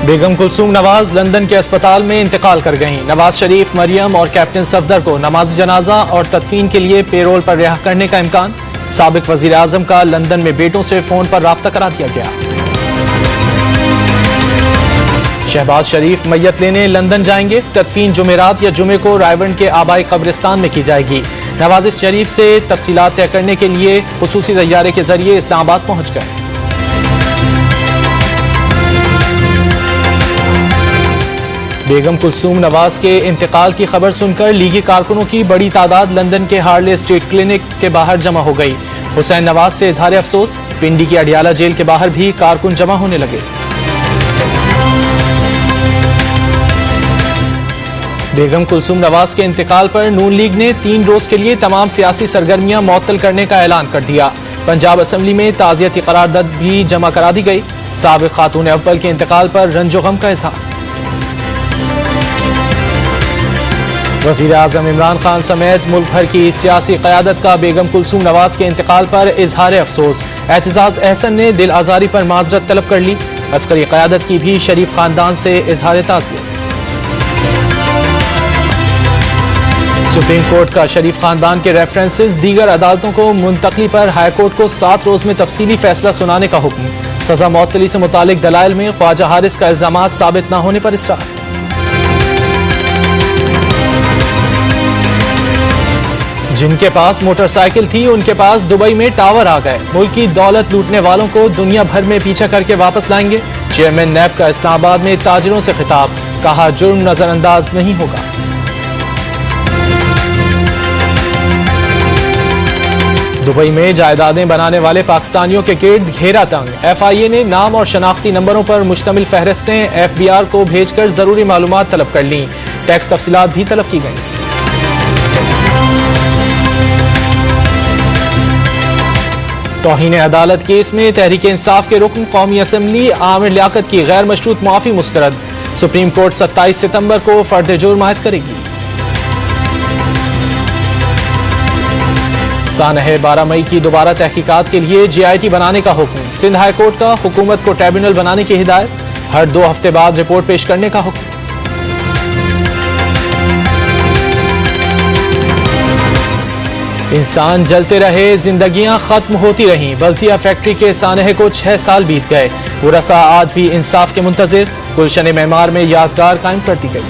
बेगम Kulsoom Nawaz London के अस्पताल में इंतकाल कर गईं। नवाज शरीफ, मरियम और कैप्टन सफदर को नमाज जनाजा और तदफीन के लिए पेरोल पर रिहा करने का इम्कान। साबिक वजीर आजम का लंदन में बेटों से फोन पर राब्ता करा दिया गया। शहबाज शरीफ मैयत लेने लंदन जाएंगे। तदफीन जुमेरात या जुमे को रायवन के आबाई कब्रिस्तान में की जाएगी। नवाज शरीफ से तफसीलात तय करने के लिए खुसूसी तैयारे के जरिए इस्लामाबाद पहुंच गए। बेगम कुलसूम नवाज के इंतकाल की खबर सुनकर लीगी कारकुनों की बड़ी तादाद लंदन के हार्ले स्ट्रीट क्लिनिक के बाहर जमा हो गई। हुसैन नवाज से इजहार अफसोस। पिंडी की अडियाला जेल के बाहर भी कारकुन जमा होने लगे। बेगम कुलसूम नवाज के इंतकाल पर नून लीग ने 3 रोज के लिए तमाम सियासी सरगर्मियां मुअत्तल करने का ऐलान कर दिया। पंजाब असेंबली में ताज़ियती करारदाद भी जमा करा दी गई। साबिक खातून अव्वल के इंतकाल पर रंजो गम का इजहार। वज़ीर आज़म इमरान खान समेत मुल्क भर की सियासी क़यादत का बेगम कुलसूम नवाज के इंतकाल पर इजहार अफसोस। एतजाज अहसन ने दिल आज़ारी पर माजरत तलब कर ली। अस्करी क़यादत की भी शरीफ खानदान से इजहार ताज़ियत। सुप्रीम कोर्ट का शरीफ खानदान के रेफरेंसेस दीगर अदालतों को मुंतकली पर हाई कोर्ट को 7 रोज में तफसीली फैसला सुनाने का हुक्म। सजा मुअत्तली से मुतालिक दलाइल में ख्वाजा हारिस का इल्जामात साबित न होने पर इसरार। जिनके पास मोटरसाइकिल थी उनके पास दुबई में टावर आ गए। मुल्क की दौलत लूटने वालों को दुनिया भर में पीछा करके वापस लाएंगे। चेयरमैन नैब का इस्लामाबाद में ताजिरों से खिताब। कहा जुर्म नजरअंदाज नहीं होगा। दुबई में जायदादें बनाने वाले पाकिस्तानियों के गिर्द घेरा तंग। FIA ने नाम और शनाख्ती नंबरों पर मुश्तमिल फहरिस्तें FBR को भेजकर जरूरी मालूमात तलब कर ली। टैक्स तफसीलात भी तलब की गई। तौहीन अदालत केस में तहरीक इंसाफ के रुकन कौमी असम्बली आमिर लियाकत की गैर मशरूत मुआफी मुस्तरद। सुप्रीम कोर्ट 27 सितंबर को फर्द जुर्म आयद करेगी। सानह 12 मई की दोबारा तहकीकात के लिए JIT बनाने का हुक्म। सिंध हाई कोर्ट का हुकूमत को ट्रिब्यूनल बनाने की हिदायत। हर 2 हफ्ते बाद रिपोर्ट पेश करने का हुक्म। इंसान जलते रहे, जिंदगियां खत्म होती रहीं। बल्तिया फैक्ट्री के सानहे को 6 साल बीत गए। वरसा आज भी इंसाफ के मुंतजिर। गुलशन मेमार में यादगार कायम कर दी गई।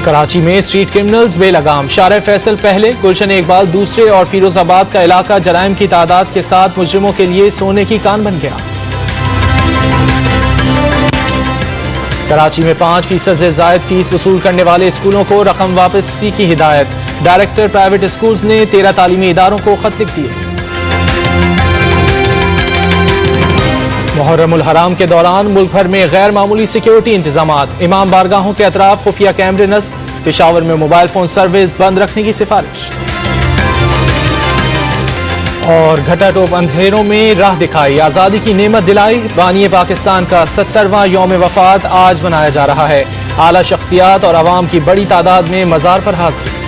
कराची में स्ट्रीट क्रिमिनल्स बेलगाम। शारे फैसल पहले, गुलशन इकबाल दूसरे और फिरोजाबाद का इलाका जराइम की तादाद के साथ मुजरिमों के लिए सोने की कान बन गया। कराची में 5% से जायद फीस वसूल करने वाले स्कूलों को रकम वापसी की हिदायत। डायरेक्टर प्राइवेट स्कूल्स ने 13 तालीमी इदारों को खत लिख दिए। मुहर्रमुल हराम के दौरान मुल्क भर में गैर मामूली सिक्योरिटी इंतजामात। इमाम बारगाहों के अतराफ खुफिया कैमरे नस्ब। पेशावर में मोबाइल फोन सर्विस बंद रखने की सिफारिश। और घटाटोप अंधेरों में राह दिखाई, आज़ादी की नेमत दिलाई। बानी पाकिस्तान का 70वां यौम वफात आज मनाया जा रहा है। आला शख्सियात और अवाम की बड़ी तादाद में मज़ार पर हाजिरी।